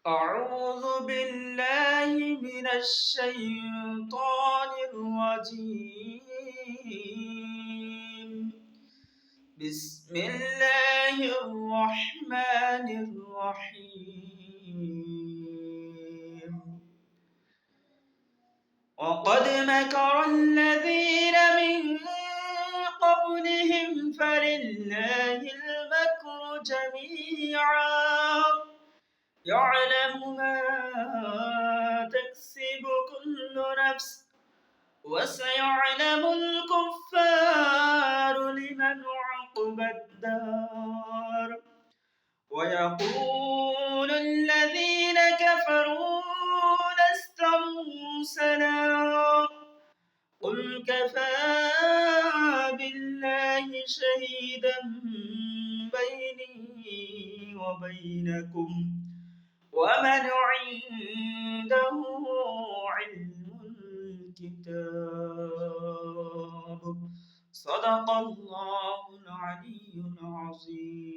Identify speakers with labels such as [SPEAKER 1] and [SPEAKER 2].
[SPEAKER 1] أعوذ بالله من الشيطان الرجيم. بسم الله الرحمن الرحيم. وقد مكر الذين من قبلهم فلله المكر جميعا يعلم ما تكسب كل نفس وسيعلم الكفار لمن عقبى الدار ويقول الذين كفروا لست مرسلا قل كفى بالله شهيدا بيني وبينكم ومن عنده علم الكتاب صدق الله العلي العظيم.